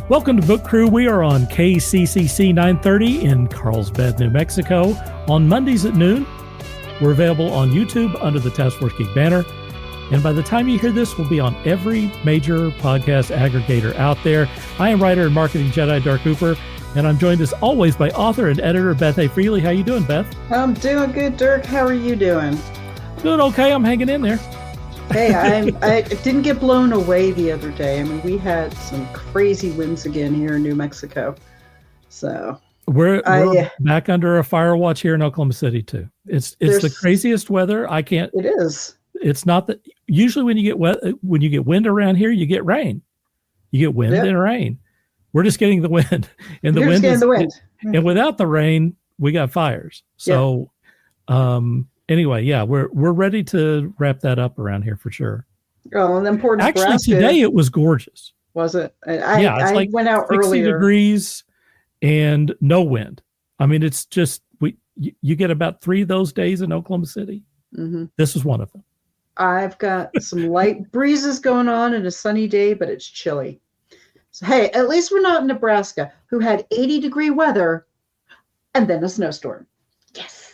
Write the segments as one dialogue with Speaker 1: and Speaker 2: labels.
Speaker 1: Welcome to Book Crew. We are on KCCC 930 in Carlsbad, New Mexico on Mondays at noon. We're available on YouTube under the Task Force Geek banner. And by the time you hear this, we'll be on every major podcast aggregator out there. I am writer and marketing Jedi Dirk Hooper, and I'm joined as always by author and editor Beth A. Freely. How you doing, Beth?
Speaker 2: I'm doing good, Dirk. How are you doing?
Speaker 1: Doing okay. I'm hanging in there.
Speaker 2: Hey, I didn't get blown away the other day. I mean, we had some crazy winds again here in New Mexico. So
Speaker 1: we're back under a fire watch here in Oklahoma City too. It's the craziest weather. It
Speaker 2: is.
Speaker 1: It's not that usually when you get wind around here, you get rain. You get wind and rain. We're just getting the wind, and the wind. And without the rain, we got fires. So, anyway, we're ready to wrap that up around here for sure.
Speaker 2: Oh, and then poor Nebraska.
Speaker 1: Actually, today it was gorgeous.
Speaker 2: Was it?
Speaker 1: It's like
Speaker 2: went out
Speaker 1: 60
Speaker 2: earlier.
Speaker 1: degrees and no wind. I mean, it's just you get about 3 of those days in Oklahoma City. Mm-hmm. This was one of them.
Speaker 2: I've got some light breezes going on and a sunny day, but it's chilly. So, hey, at least we're not in Nebraska, who had 80-degree weather and then a snowstorm. Yes.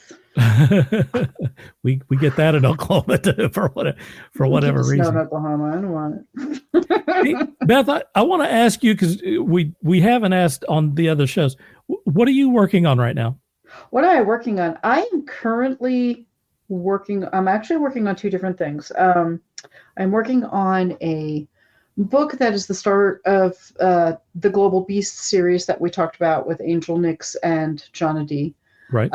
Speaker 1: we get that in Oklahoma too for whatever reason.
Speaker 2: Snow in Oklahoma. I don't want it.
Speaker 1: Hey, Beth, I want to ask you, because we haven't asked on the other shows. What are you working on right now?
Speaker 2: What am I working on? I am currently I'm actually working on 2 different things. I'm working on a book that is the start of the Global Beast series that we talked about with Angel Nix and Jonna D.
Speaker 1: Right.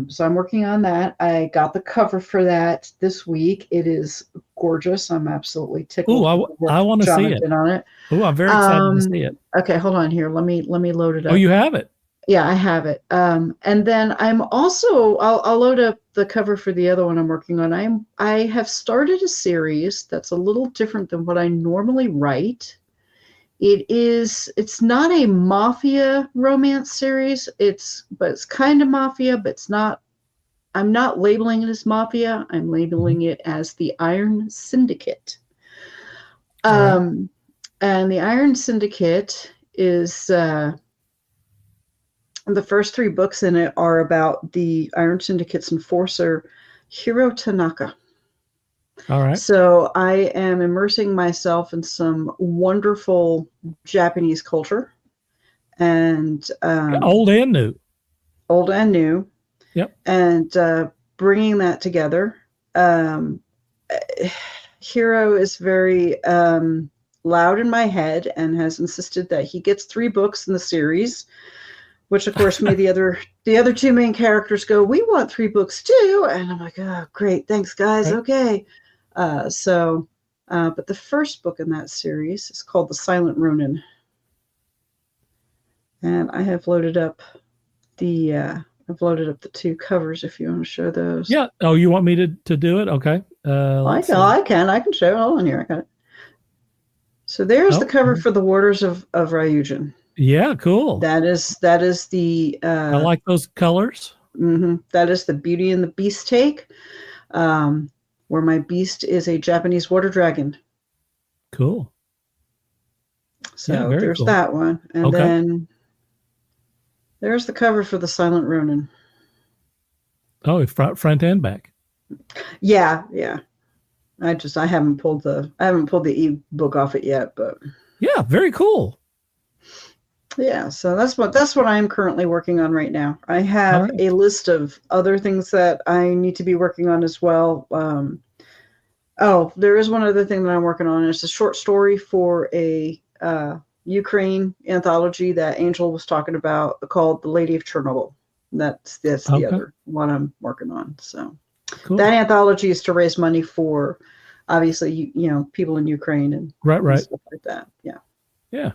Speaker 2: So I'm working on that. I got the cover for that this week. It is gorgeous. I'm absolutely tickled.
Speaker 1: Oh, I want to see it.
Speaker 2: On it.
Speaker 1: Oh, I'm very excited to see it.
Speaker 2: Okay, hold on here. Let me load it up.
Speaker 1: Oh, you have it?
Speaker 2: Yeah, I have it. And then I'm also, I'll load up the cover for the other one I'm working on. I have started a series that's a little different than what I normally write. It's not a mafia romance series. It's kind of mafia, but it's not. I'm not labeling it as mafia. I'm labeling it as the Iron Syndicate. And the Iron Syndicate is, the first 3 books in it are about the Iron Syndicate's enforcer, Hiro Tanaka.
Speaker 1: All right.
Speaker 2: So I am immersing myself in some wonderful Japanese culture, and
Speaker 1: old and new. Yep.
Speaker 2: And bringing that together. Hiro is very loud in my head and has insisted that he gets 3 books in the series, which of course made the other 2 main characters go, "We want 3 books too." And I'm like, "Oh, great. Thanks, guys. Right. Okay." But the first book in that series is called The Silent Ronin. And I have loaded up the 2 covers if you want to show those.
Speaker 1: Yeah. Oh, you want me to do it? Okay.
Speaker 2: I can show it. Hold on here. I got it. So there's the cover for The Warders of Ryujin.
Speaker 1: Yeah, cool.
Speaker 2: That is the.
Speaker 1: I like those colors.
Speaker 2: Mm-hmm, that is the Beauty and the Beast take, where my beast is a Japanese water dragon.
Speaker 1: Cool.
Speaker 2: So there's cool. That one, and then there's the cover for The Silent Ronin.
Speaker 1: Oh, front and back.
Speaker 2: Yeah. I haven't pulled the ebook off it yet, but
Speaker 1: yeah, very cool.
Speaker 2: Yeah, so that's what I'm currently working on right now. I have a list of other things that I need to be working on as well. There is one other thing that I'm working on. It's a short story for a Ukraine anthology that Angel was talking about called The Lady of Chernobyl. That's the other one I'm working on. So cool. That anthology is to raise money for, obviously, people in Ukraine and stuff like that. Yeah.
Speaker 1: Yeah.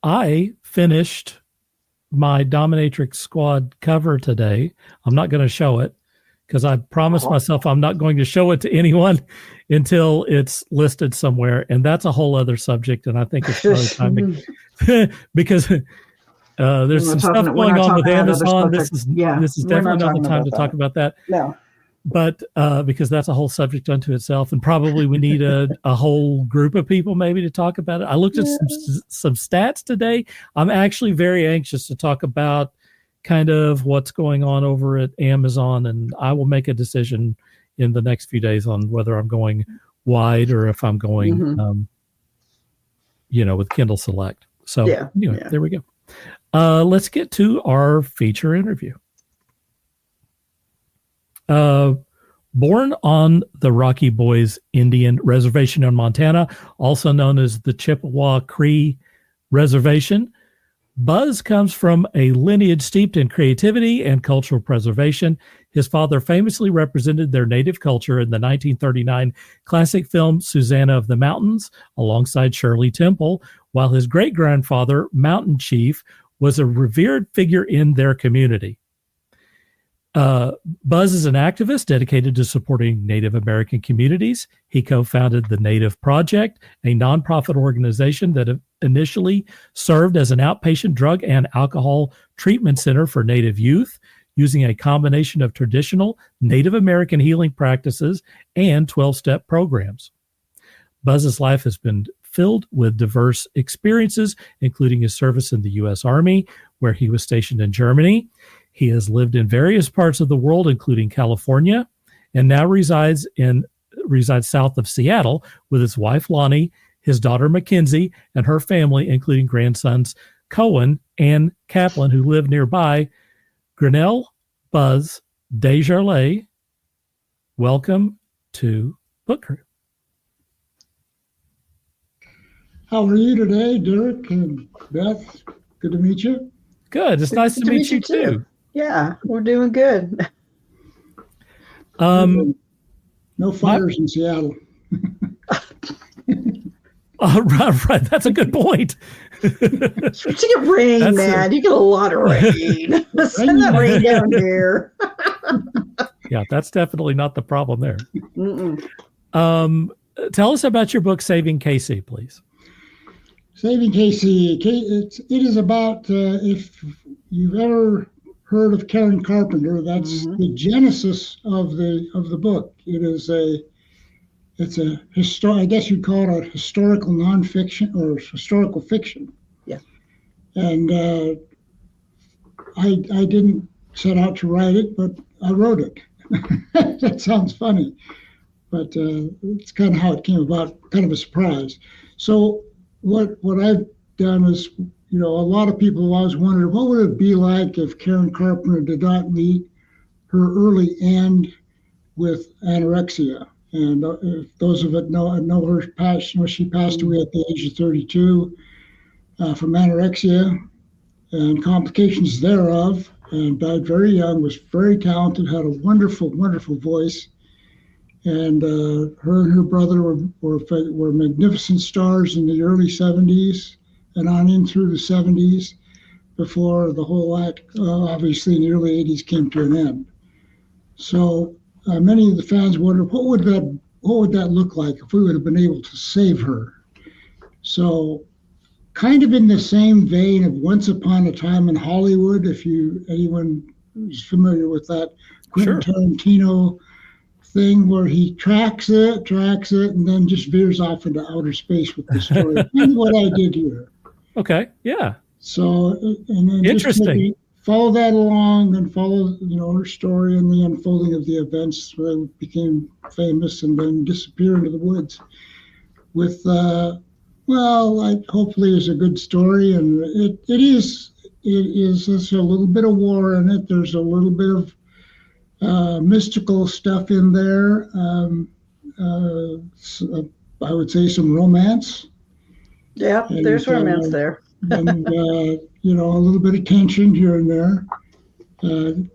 Speaker 1: I finished my Dominatrix Squad cover today. I'm not going to show it because I promised myself I'm not going to show it to anyone until it's listed somewhere. And that's a whole other subject. And I think it's probably time because there's some stuff going on with Amazon. This is definitely not the time to talk about that.
Speaker 2: No.
Speaker 1: but because that's a whole subject unto itself, and probably we need a whole group of people maybe to talk about it. I looked at some stats today. I'm actually very anxious to talk about kind of what's going on over at Amazon, and I will make a decision in the next few days on whether I'm going wide or if I'm going, with Kindle Select. So anyway, there we go. Let's get to our feature interview. Born on the Rocky Boys Indian Reservation in Montana, also known as the Chippewa Cree Reservation, Buzz comes from a lineage steeped in creativity and cultural preservation. His father famously represented their native culture in the 1939 classic film Susanna of the Mountains alongside Shirley Temple, while his great-grandfather, Mountain Chief, was a revered figure in their community. Buzz is an activist dedicated to supporting Native American communities. He co-founded the Native Project, a nonprofit organization that initially served as an outpatient drug and alcohol treatment center for Native youth, using a combination of traditional Native American healing practices and 12-step programs. Buzz's life has been filled with diverse experiences, including his service in the U.S. Army, where he was stationed in Germany. He has lived in various parts of the world, including California, and now resides south of Seattle with his wife, Lonnie, his daughter, Mackenzie, and her family, including grandsons Cohen and Kaplan, who live nearby. Grinnell, Buzz, Desjarlais, welcome to Book Crew.
Speaker 3: How are you today, Dirk and Beth? Good to meet you.
Speaker 1: Good. It's nice to meet you too.
Speaker 2: Yeah, we're doing good.
Speaker 3: No fires in Seattle.
Speaker 1: Right. That's a good point.
Speaker 2: You get rain, man. You get a lot of rain. Send that rain down here.
Speaker 1: Yeah, that's definitely not the problem there. Tell us about your book, Saving KC, please.
Speaker 3: Saving KC. It is about, if you've ever heard of Karen Carpenter, that's the genesis of the book. It's a I guess you'd call it a historical nonfiction or historical fiction.
Speaker 2: Yeah.
Speaker 3: And I didn't set out to write it, but I wrote it. That sounds funny, but it's kind of how it came about, kind of a surprise. So what I've done is, a lot of people have always wondered, what would it be like if Karen Carpenter did not meet her early end with anorexia? And if those of it know her passion, she passed away at the age of 32 from anorexia and complications thereof, and died very young, was very talented, had a wonderful, wonderful voice. And her and her brother were magnificent stars in the early 70s and on in through the 70s before the whole act, obviously in the early 80s, came to an end. So many of the fans wondered, what would that look like if we would have been able to save her? So kind of in the same vein of Once Upon a Time in Hollywood, if anyone is familiar with that Quentin Tarantino thing where he tracks it, and then just veers off into outer space with the story. That's what I did here.
Speaker 1: Okay, yeah.
Speaker 3: So, and then
Speaker 1: interesting.
Speaker 3: Follow that along and follow, her story and the unfolding of the events where they became famous and then disappear into the woods with, hopefully is a good story. And it is there's a little bit of war in it. There's a little bit of mystical stuff in there. I would say some romance.
Speaker 2: Yeah, there's romance there.
Speaker 3: And, a little bit of tension here and there.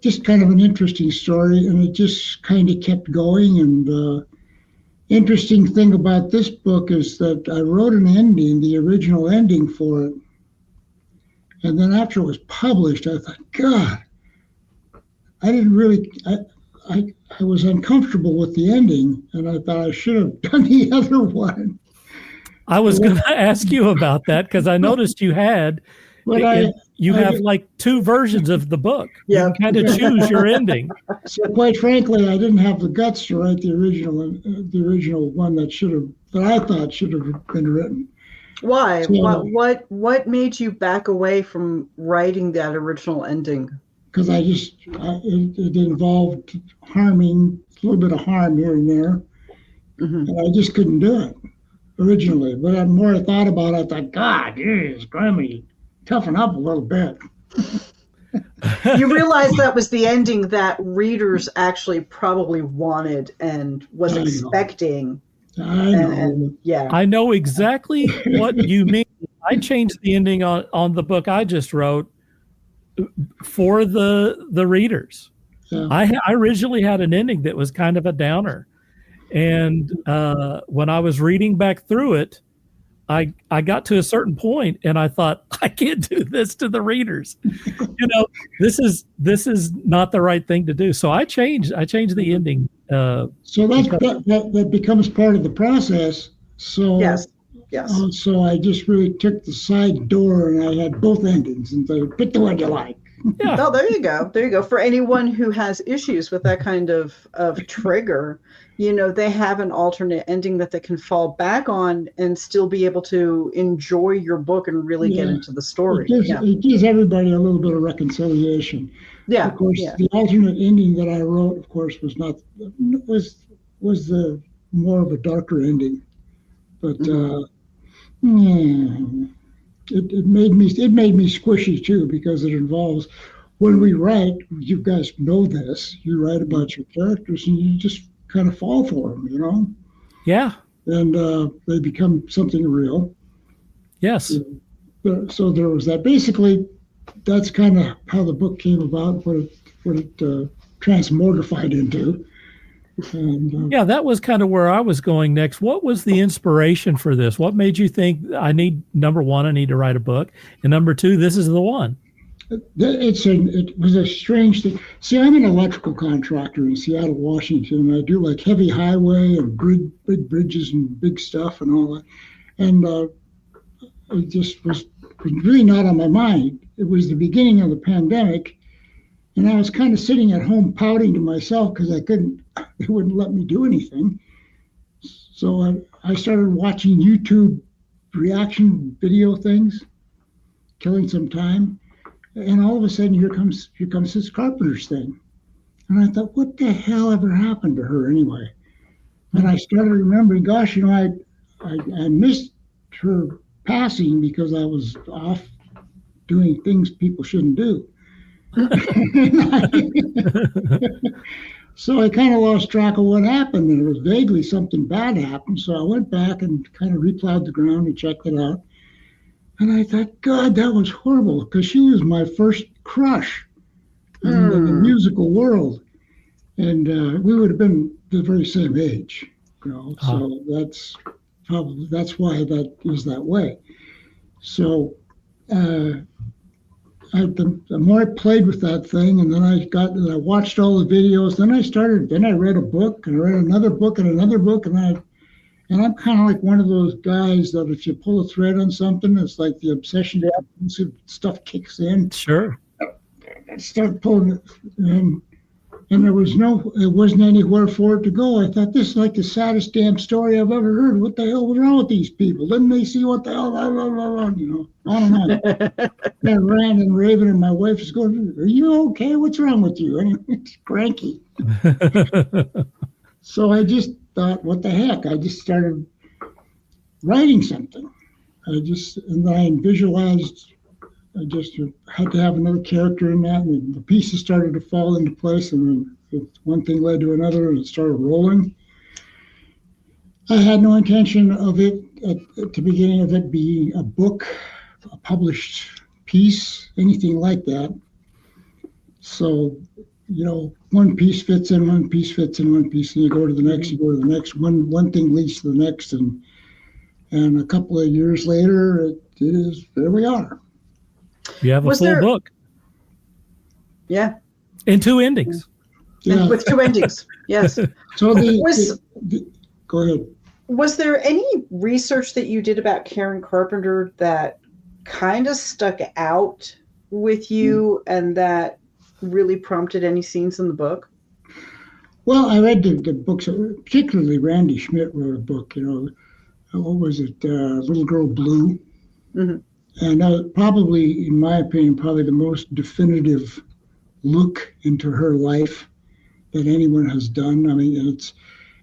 Speaker 3: Just kind of an interesting story, and it just kind of kept going. And interesting thing about this book is that I wrote an ending, the original ending for it. And then after it was published, I thought, God, I didn't really, I was uncomfortable with the ending, and I thought I should have done the other one.
Speaker 1: I was going to ask you about that because I noticed you had
Speaker 3: But
Speaker 1: you have like two versions of the book.
Speaker 2: Yeah.
Speaker 1: You can kind of choose your ending.
Speaker 3: So quite frankly, I didn't have the guts to write the original one that I thought should have been written.
Speaker 2: Why?
Speaker 3: So,
Speaker 2: What made you back away from writing that original ending?
Speaker 3: Because it involved harming, a little bit of harm here and there, and I just couldn't do it originally. But the more I thought about it, I thought, God, geez, Grammy, toughen up a little bit.
Speaker 2: You realized that was the ending that readers actually probably wanted and was expecting.
Speaker 3: I know.
Speaker 2: Yeah.
Speaker 1: I know exactly what you mean. I changed the ending on the book I just wrote for the readers.
Speaker 3: Yeah.
Speaker 1: I originally had an ending that was kind of a downer. And when I was reading back through it, I got to a certain point and I thought, I can't do this to the readers. This is not the right thing to do. So I changed the ending.
Speaker 3: So that becomes part of the process. So
Speaker 2: Yes.
Speaker 3: So I just really took the side door and I had both endings and said, pick the one you like.
Speaker 1: Yeah.
Speaker 2: Oh, there you go. There you go. For anyone who has issues with that kind of trigger, they have an alternate ending that they can fall back on and still be able to enjoy your book and really get into the story.
Speaker 3: It gives everybody a little bit of reconciliation.
Speaker 2: Yeah.
Speaker 3: Of course, the alternate ending that I wrote, of course, was the more of a darker ending, but it made me squishy too, because it involves, when we write, you guys know this, you write about your characters and you just kind of fall for them,
Speaker 1: Yeah.
Speaker 3: and they become something real.
Speaker 1: Yes.
Speaker 3: So there was that. Basically, that's kind of how the book came about, what it transmogrified into. And,
Speaker 1: yeah, that was kind of where I was going next. What was the inspiration for this? What made you think, number one, I need to write a book, and number two, this is the one?
Speaker 3: It was a strange thing. See, I'm an electrical contractor in Seattle, Washington, and I do like heavy highway and big bridges and big stuff and all that. And it just was really not on my mind. It was the beginning of the pandemic, and I was kind of sitting at home pouting to myself because they wouldn't let me do anything. So I started watching YouTube reaction video things, killing some time. And all of a sudden, here comes this Carpenter's thing. And I thought, what the hell ever happened to her anyway? And I started remembering, gosh, I missed her passing because I was off doing things people shouldn't do. So I kind of lost track of what happened, and it was vaguely something bad happened. So I went back and kind of replowed the ground and checked it out. And I thought, God, that was horrible, because she was my first crush in the musical world. And we would have been the very same age, so that's why that is that way. So the more I played with that thing, and then I watched all the videos, then I read a book, and I read another book and another book, and I'm kind of like one of those guys that if you pull a thread on something, it's like the obsession stuff kicks in.
Speaker 1: Sure.
Speaker 3: I start pulling it, and it wasn't anywhere for it to go. I thought, this is like the saddest damn story I've ever heard. What the hell was wrong with these people? Didn't they see what the hell, blah, blah, blah, blah, I don't know. I ran and raving, and my wife was going, are you okay? What's wrong with you? And it's cranky. So I just thought, what the heck? I just started writing something. And then I visualized, I just had to have another character in that, and the pieces started to fall into place, and then one thing led to another, and it started rolling. I had no intention of it at the beginning of it being a book, a published piece, anything like that. So, one piece fits in, one piece fits in, one piece, and you go to the next, you go to the next. One thing leads to the next, and a couple of years later, there we are.
Speaker 1: You have a full book.
Speaker 2: Yeah.
Speaker 1: And two endings.
Speaker 3: Yeah.
Speaker 2: And with two endings, yes.
Speaker 3: So go ahead.
Speaker 2: Was there any research that you did about Karen Carpenter that kind of stuck out with you and that really prompted any scenes in the book?
Speaker 3: Well, I read the books, particularly Randy Schmidt wrote a book, what was it, Little Girl Blue?
Speaker 2: Mm-hmm.
Speaker 3: And probably, in my opinion, probably the most definitive look into her life that anyone has done. I mean,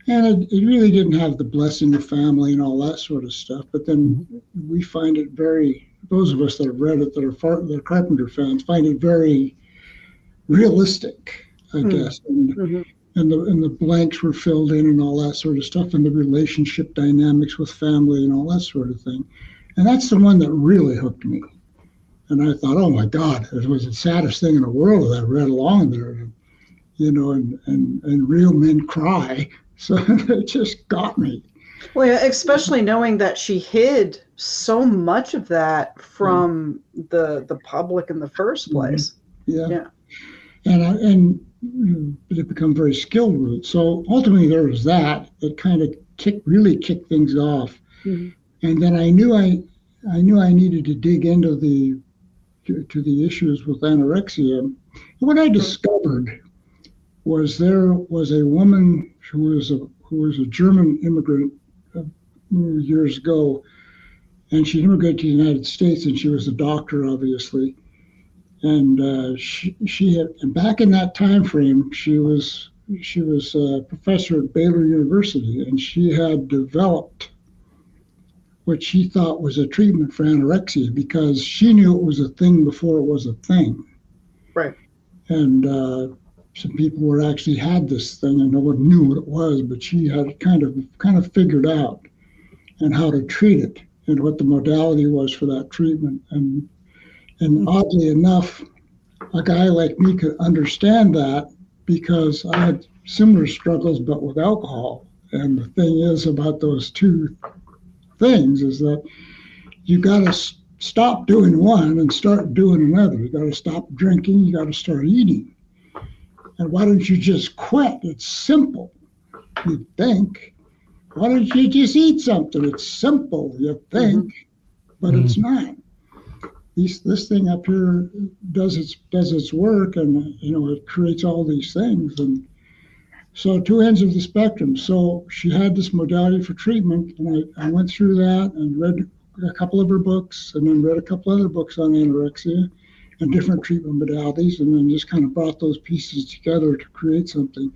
Speaker 3: it really didn't have the blessing of family and all that sort of stuff. But then we find it those of us that have read it, that are Carpenter fans, find it very realistic, I guess. And the blanks were filled in and all that sort of stuff, and the relationship dynamics with family and all that sort of thing. And that's the one that really hooked me. And I thought, oh my God, it was the saddest thing in the world that I read along there, and real men cry. So it just got me.
Speaker 2: Well, yeah, especially knowing that she hid so much of that from the public in the first place.
Speaker 3: Yeah. And it become very skilled with it. So ultimately there was that kind of really kicked things off. Mm-hmm. And then I knew I needed to dig into the issues with anorexia. And what I discovered was there was a woman who was a German immigrant years ago, and she immigrated to the United States, and she was a doctor, obviously. And she had, and back in that time frame, she was a professor at Baylor University, and she had developed what she thought was a treatment for anorexia because she knew it was a thing before it was a thing.
Speaker 2: Right.
Speaker 3: And some people actually had this thing, and no one knew what it was, but she had kind of figured out and how to treat it and what the modality was for that treatment. And oddly enough, a guy like me could understand that because I had similar struggles, but with alcohol. And the thing is about those two things is that you got to stop doing one and start doing another. You got to stop drinking. You got to start eating. And why don't you just quit? It's simple, you'd think. Why don't you just eat something? It's simple, you think, but it's not. This thing up here does its work, and it creates all these things. And so two ends of the spectrum. So she had this modality for treatment, and I went through that and read a couple of her books, and then read a couple other books on anorexia and different treatment modalities, and then just kind of brought those pieces together to create something.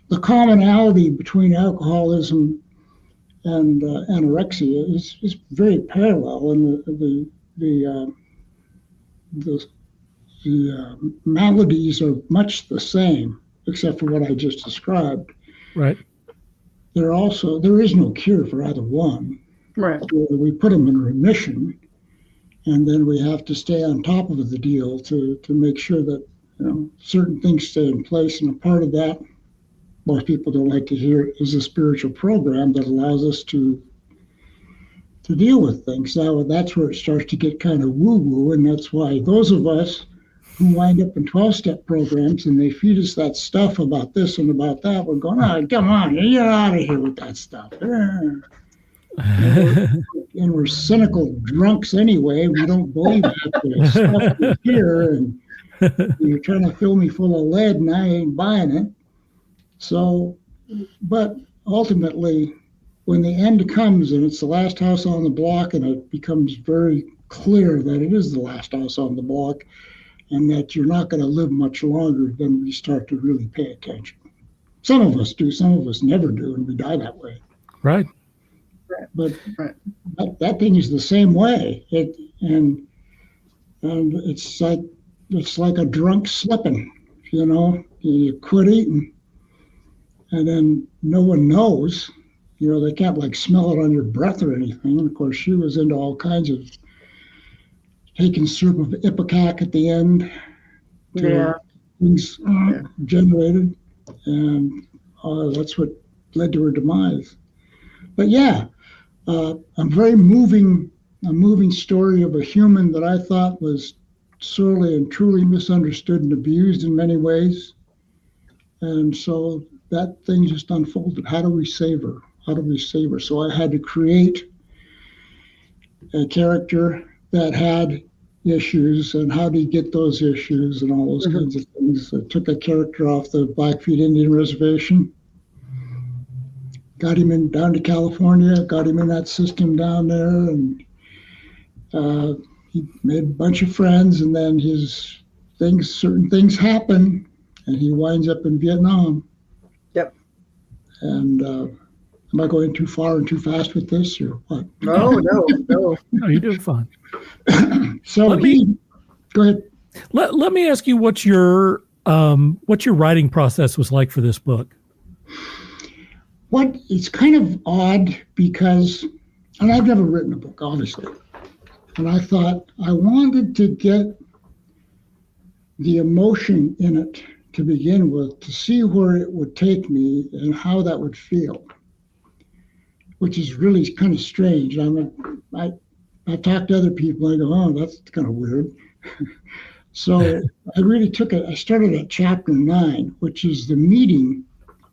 Speaker 3: The commonality between alcoholism and anorexia is very parallel, and the maladies are much the same, except for what I just described.
Speaker 1: Right.
Speaker 3: There is no cure for either one.
Speaker 2: Right.
Speaker 3: We put them in remission, and then we have to stay on top of the deal to make sure that certain things stay in place. And a part of that, most people don't like to hear, is a spiritual program that allows us to deal with things. Now that's where it starts to get kind of woo-woo, and that's why those of us who wind up in 12-step programs and they feed us that stuff about this and about that, we're going, oh, come on, get out of here with that stuff. And we're cynical drunks anyway. We don't believe that stuff is here, and you're trying to fill me full of lead and I ain't buying it. So, but ultimately, when the end comes and it's the last house on the block, and it becomes very clear that it is the last house on the block and that you're not going to live much longer, then we start to really pay attention. Some of us do, some of us never do, and we die that way.
Speaker 1: Right.
Speaker 3: But that thing is the same way. And it's like a drunk slipping, you quit eating, and then no one knows. They can't smell it on your breath or anything. And of course, she was into all kinds of taking syrup of ipecac at the end to things generated, and that's what led to her demise. But a very moving story of a human that I thought was sorely and truly misunderstood and abused in many ways. And so that thing just unfolded. How do we save her? How do we save her? So I had to create a character that had issues and how do you get those issues and all those kinds of things. I took a character off the Blackfeet Indian Reservation, got him down to California, got him in that system down there, and he made a bunch of friends, and then certain things happen, and he winds up in Vietnam.
Speaker 2: Yep.
Speaker 3: And am I going too far and too fast with this, or what?
Speaker 2: No.
Speaker 1: No, you're doing fine.
Speaker 3: So go ahead.
Speaker 1: Let me ask you what your writing process was like for this book.
Speaker 3: It's kind of odd because, and I've never written a book, obviously, and I thought I wanted to get the emotion in it to begin with, to see where it would take me and how that would feel, which is really kind of strange. I talk to other people, I go, oh, that's kind of weird. So I really I started at chapter 9, which is the meeting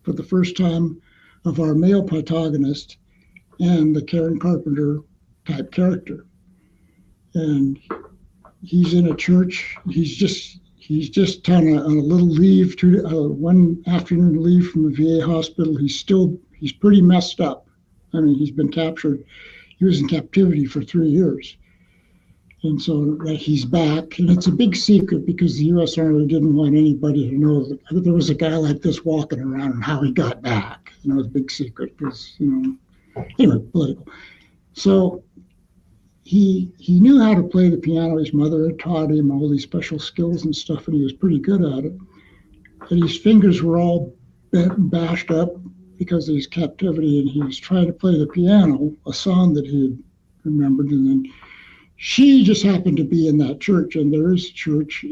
Speaker 3: for the first time of our male protagonist and the Karen Carpenter type character. And he's in a church. He's just on a little leave, one afternoon leave from the VA hospital. He's pretty messed up. I mean, he's been captured. He was in captivity for 3 years. And so he's back. And it's a big secret because the U.S. Army didn't want anybody to know that there was a guy like this walking around and how he got back. It's a big secret because, anyway, political. So he knew how to play the piano. His mother had taught him all these special skills and stuff, and he was pretty good at it. And his fingers were all bent and bashed up because of his captivity, and he was trying to play the piano, a song that he had remembered. And then she just happened to be in that church, and there is a church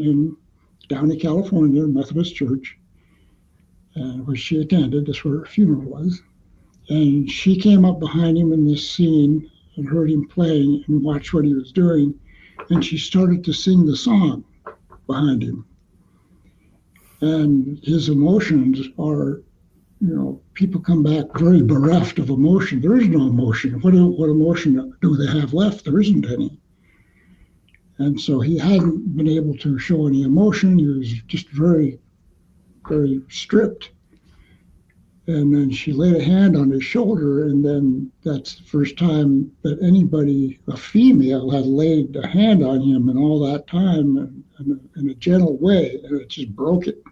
Speaker 3: down in California, a Methodist church, which she attended. That's where her funeral was. And she came up behind him in this scene and heard him playing and watched what he was doing, and she started to sing the song behind him. And his emotions are, people come back very bereft of emotion. There is no emotion. What emotion do they have left? There isn't any. And so he hadn't been able to show any emotion. He was just very, very stripped. And then she laid a hand on his shoulder, and then that's the first time that anybody, a female, had laid a hand on him in all that time in a gentle way, and it just broke it.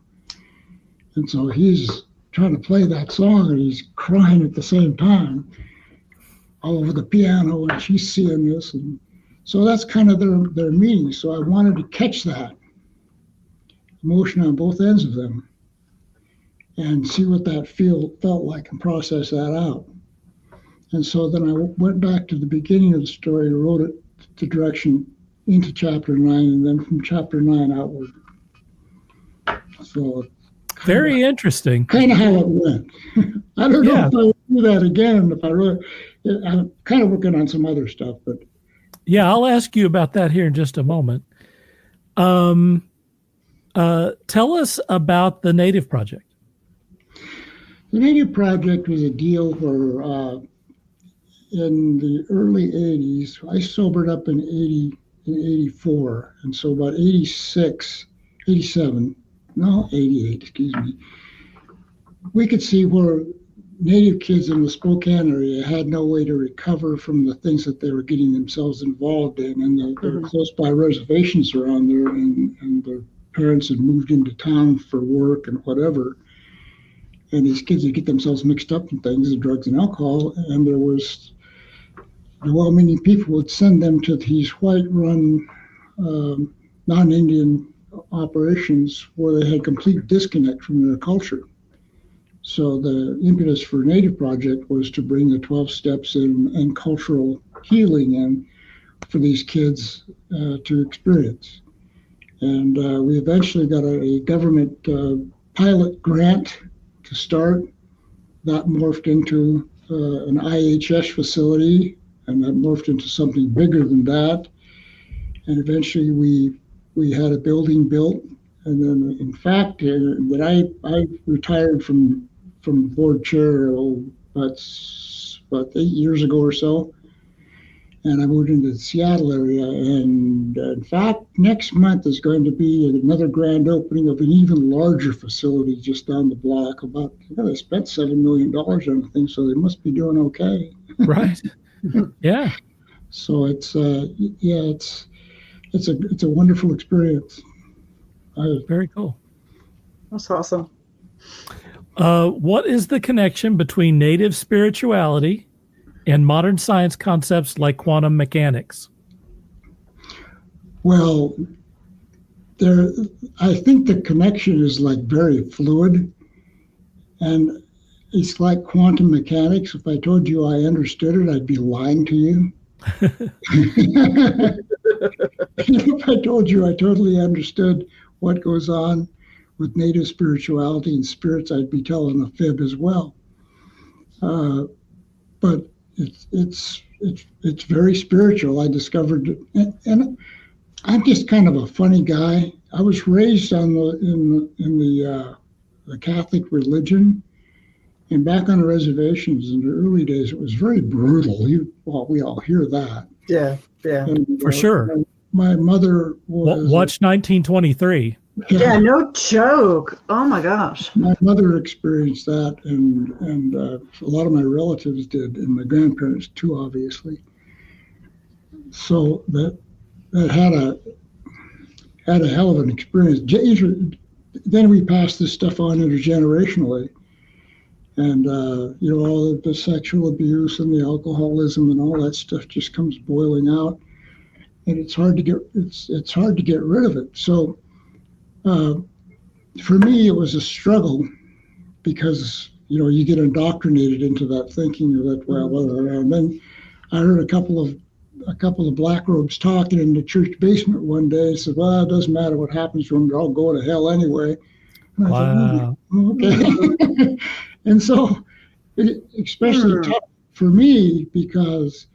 Speaker 3: And so he's trying to play that song, and he's crying at the same time all over the piano, and she's seeing this. And so that's kind of their meeting. So I wanted to catch that emotion on both ends of them and see what that felt like and process that out. And so then I went back to the beginning of the story and wrote it the direction into chapter 9, and then from chapter 9 outward. So
Speaker 1: very interesting.
Speaker 3: Kind of how it went. I don't know if I would do that again. I'm kind of working on some other stuff, but
Speaker 1: yeah, I'll ask you about that here in just a moment. Tell us about the Native Project.
Speaker 3: The Native Project was a deal where in the early 80s, I sobered up in 84, and so about 86, 87, no, 88, excuse me, we could see where Native kids in the Spokane area had no way to recover from the things that they were getting themselves involved in, and there were close by reservations around there, and their parents had moved into town for work and whatever. And these kids would get themselves mixed up in things, drugs and alcohol, and there was, well-meaning people would send them to these white-run, non-Indian operations where they had complete disconnect from their culture. So the impetus for Native Project was to bring the 12 steps in and cultural healing in for these kids to experience. And we eventually got a government pilot grant to start. That morphed into an IHS facility, and that morphed into something bigger than that. And eventually we had a building built. And then, in fact, when I retired from board chair about 8 years ago or so, and I moved into the Seattle area. And in fact, next month is going to be another grand opening of an even larger facility just down the block. They spent $7 million on the thing, so they must be doing okay.
Speaker 1: Right. Yeah.
Speaker 3: So it's a wonderful experience.
Speaker 1: Very cool.
Speaker 2: That's awesome.
Speaker 1: What is the connection between native spirituality and modern science concepts like quantum mechanics?
Speaker 3: Well, I think the connection is like very fluid, and it's like quantum mechanics. If I told you I understood it, I'd be lying to you. If I told you I totally understood what goes on with native spirituality and spirits, I'd be telling a fib as well. But it's very spiritual. I discovered, and I'm just kind of a funny guy. I was raised in the Catholic religion, and back on the reservations in the early days, it was very brutal. We all hear that.
Speaker 2: Yeah.
Speaker 3: And,
Speaker 1: For sure.
Speaker 3: My mother was.
Speaker 1: Watch 1923.
Speaker 2: Yeah, no joke. Oh my gosh.
Speaker 3: My mother experienced that, and a lot of my relatives did, and my grandparents too, obviously. So that had a hell of an experience. Then we passed this stuff on intergenerationally, and all of the sexual abuse and the alcoholism and all that stuff just comes boiling out, and it's hard to get rid of it. So. For me, it was a struggle because, you get indoctrinated into that thinking that, and then I heard a couple of black robes talking in the church basement one day. Said, well, it doesn't matter what happens to them. They're all going to hell anyway. And I
Speaker 1: Wow.
Speaker 3: thought, okay. And so especially tough for me because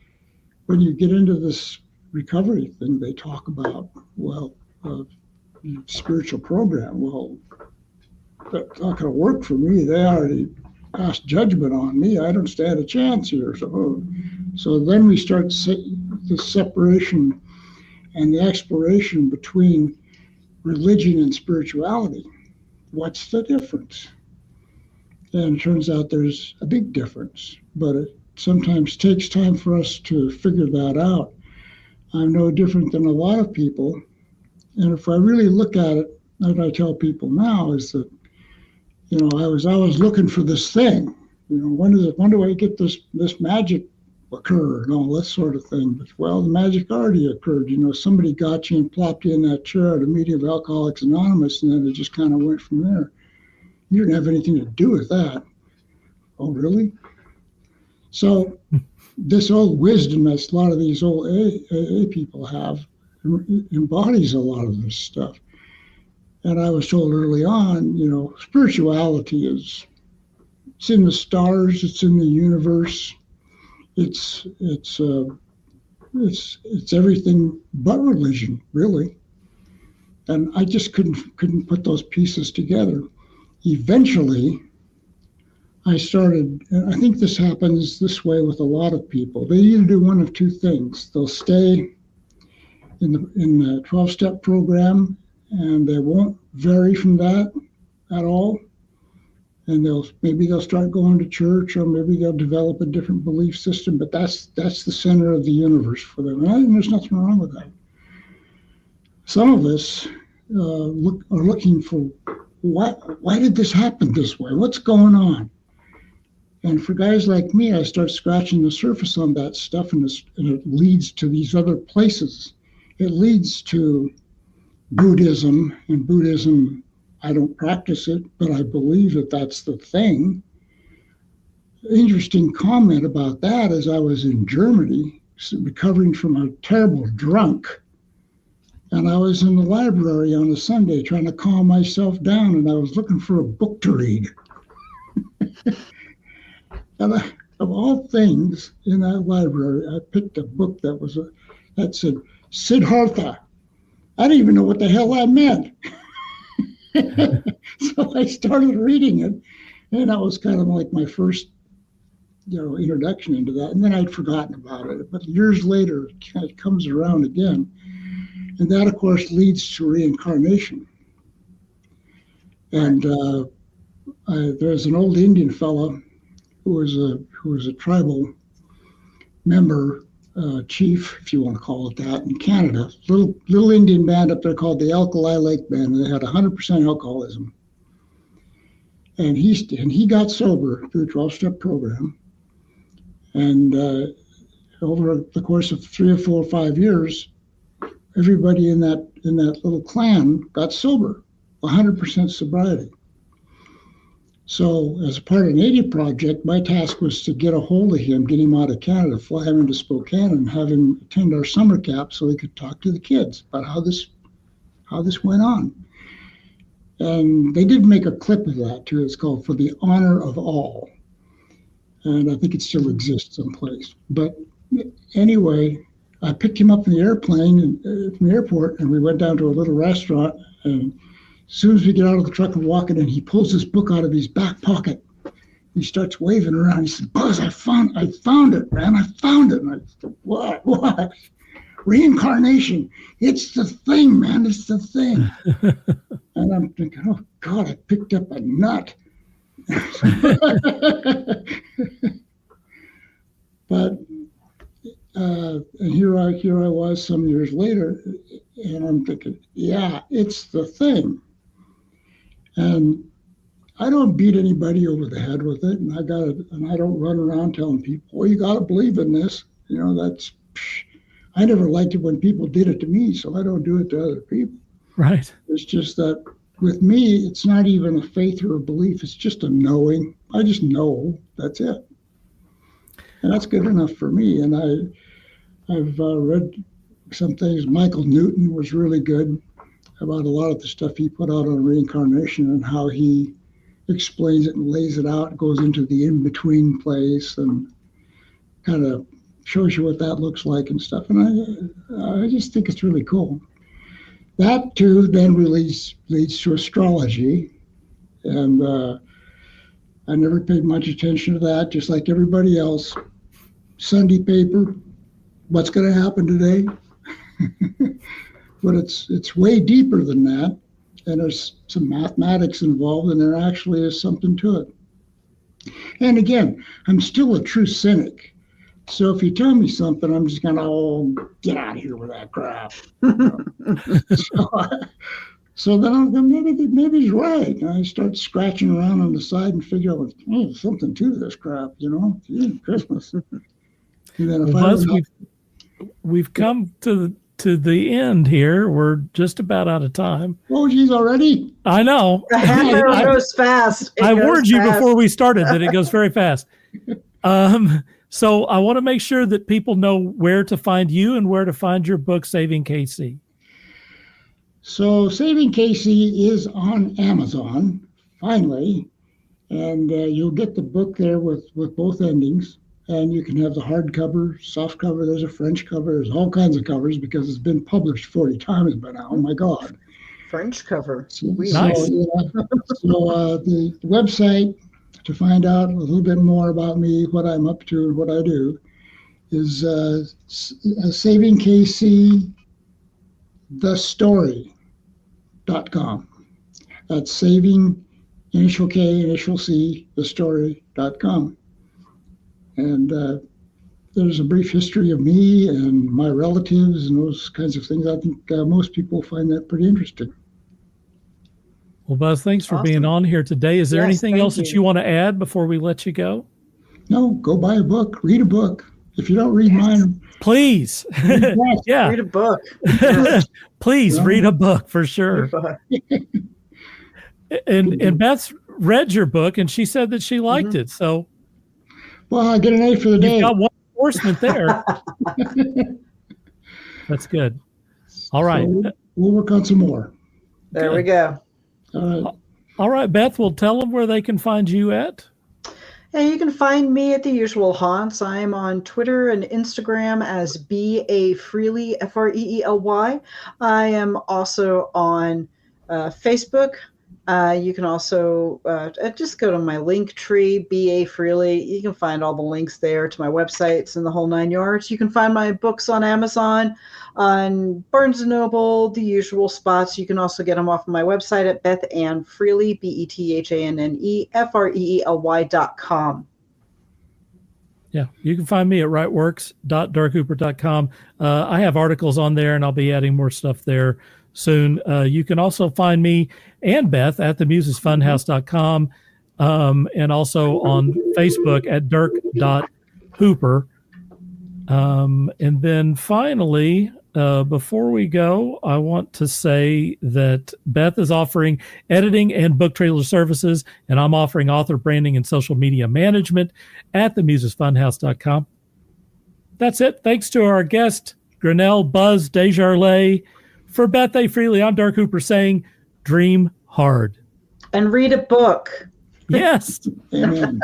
Speaker 3: when you get into this recovery thing, they talk about, spiritual program. Well, that's not going to work for me. They already passed judgment on me. I don't stand a chance here. So then we start the separation and the exploration between religion and spirituality. What's the difference? And it turns out there's a big difference, but it sometimes takes time for us to figure that out. I'm no different than a lot of people. And if I really look at it, what I tell people now is that, I was always looking for this thing. When do I get this magic occur and all this sort of thing? But the magic already occurred. Somebody got you and plopped you in that chair at a meeting of Alcoholics Anonymous, and then it just kind of went from there. You didn't have anything to do with that. Oh, really? So this old wisdom that a lot of these old AA people have embodies a lot of this stuff. And I was told early on, spirituality it's in the stars, it's in the universe, it's everything but religion, really. And I just couldn't put those pieces together. Eventually, I started, and I think this happens this way with a lot of people. They either do one of two things. They'll stay in the 12-step program, and they won't vary from that at all. And maybe they'll start going to church, or maybe they'll develop a different belief system. But that's the center of the universe for them, and there's nothing wrong with that. Some of us are looking for why did this happen this way? What's going on? And for guys like me, I start scratching the surface on that stuff, and it leads to these other places. It leads to Buddhism, and Buddhism, I don't practice it, but I believe that that's the thing. Interesting comment about that is I was in Germany recovering from a terrible drunk, and I was in the library on a Sunday trying to calm myself down, and I was looking for a book to read. And of all things in that library, I picked a book that said Siddhartha. I didn't even know what the hell that meant. So I started reading it, and that was kind of like my first introduction into that. And then I'd forgotten about it. But years later, it kind of comes around again. And that, of course, leads to reincarnation. And there's an old Indian fellow who was a tribal member, chief, if you want to call it that, in Canada. Little Indian band up there called the Alkali Lake Band. They had 100% alcoholism. And he got sober through a 12-step program. And over the course of 3 or 4 or 5 years, everybody in that little clan got sober, 100% sobriety. So as a part of an 80 project, my task was to get a hold of him, get him out of Canada, fly him into Spokane, and have him attend our summer camp so he could talk to the kids about how this went on. And they did make a clip of that too. It's called "For the Honor of All," and I think it still exists someplace. But anyway, I picked him up from the airplane from the airport, and we went down to a little restaurant. And as soon as we get out of the truck and walking in, he pulls this book out of his back pocket. He starts waving around. He said, "Buzz, I found it, man. I found it." And I said, "What? Reincarnation. It's the thing, man. It's the thing." And I'm thinking, oh God, I picked up a nut. But here I was some years later, and I'm thinking, yeah, it's the thing. And I don't beat anybody over the head with it, and I don't run around telling people, "Oh, you got to believe in this." I never liked it when people did it to me, so I don't do it to other people.
Speaker 1: Right.
Speaker 3: It's just that with me, it's not even a faith or a belief. It's just a knowing. I just know. That's it. And that's good enough for me. And I've read some things. Michael Newton was really good about a lot of the stuff he put out on reincarnation and how he explains it and lays it out, goes into the in-between place and kind of shows you what that looks like and stuff. And I just think it's really cool. That too then leads to astrology, and I never paid much attention to that, just like everybody else. Sunday paper, what's going to happen today? But it's way deeper than that, and there's some mathematics involved, and there actually is something to it. And again, I'm still a true cynic. So if you tell me something, I'm just going to, get out of here with that crap. So then maybe he's right. And I start scratching around on the side and figure out, there's something to this crap, Christmas. And then
Speaker 1: Buzz, we've come to the end here. We're just about out of time.
Speaker 3: Oh, geez, already?
Speaker 1: I know.
Speaker 2: The half hour goes fast.
Speaker 1: I warned you before we started that it goes very fast. So I want to make sure that people know where to find you and where to find your book, Saving KC.
Speaker 3: So Saving KC is on Amazon, finally, and you'll get the book there with both endings, and you can have the hardcover, soft cover, there's a French cover, there's all kinds of covers because it's been published 40 times by now. Oh my God.
Speaker 2: French cover.
Speaker 1: Nice.
Speaker 3: So the website to find out a little bit more about me, what I'm up to, and what I do, is savingkcthestory.com. That's saving, initial K, initial C, thestory.com. And there's a brief history of me and my relatives and those kinds of things. I think most people find that pretty interesting.
Speaker 1: Well, Buzz, thanks for being on here today. Is there anything else that you want to add before we let you go?
Speaker 3: No, go buy a book, read a book. If you don't read mine,
Speaker 1: please.
Speaker 2: Read a book.
Speaker 1: Please read a book for sure. And Beth read your book and she said that she liked it. So,
Speaker 3: well, I get an A for the day.
Speaker 1: You've got one endorsement there. That's good. All right.
Speaker 3: So we'll work on some more.
Speaker 2: There we go.
Speaker 1: All right, Beth, well, tell them where they can find you at.
Speaker 2: And you can find me at the usual haunts. I am on Twitter and Instagram as B.A. Freely, Freely. I am also on Facebook You can also just go to my link tree, BA Freely. You can find all the links there to my websites and the whole 9 yards. You can find my books on Amazon, on Barnes & Noble, the usual spots. You can also get them off of my website at BethAnnFreely, BethanneFreely.com.
Speaker 1: Yeah, you can find me at writeworks.dirkhooper.com. I have articles on there, and I'll be adding more stuff there soon. You can also find me and Beth at themusesfunhouse.com, and also on Facebook at dirk.hooper. And then finally, before we go, I want to say that Beth is offering editing and book trailer services, and I'm offering author branding and social media management at themusesfunhouse.com. That's it. Thanks to our guest, Grinnell Buzz Desjarlais. For Beth A. Freely, I'm Dirk Hooper saying, dream hard.
Speaker 2: And read a book.
Speaker 1: Yes.
Speaker 3: Amen.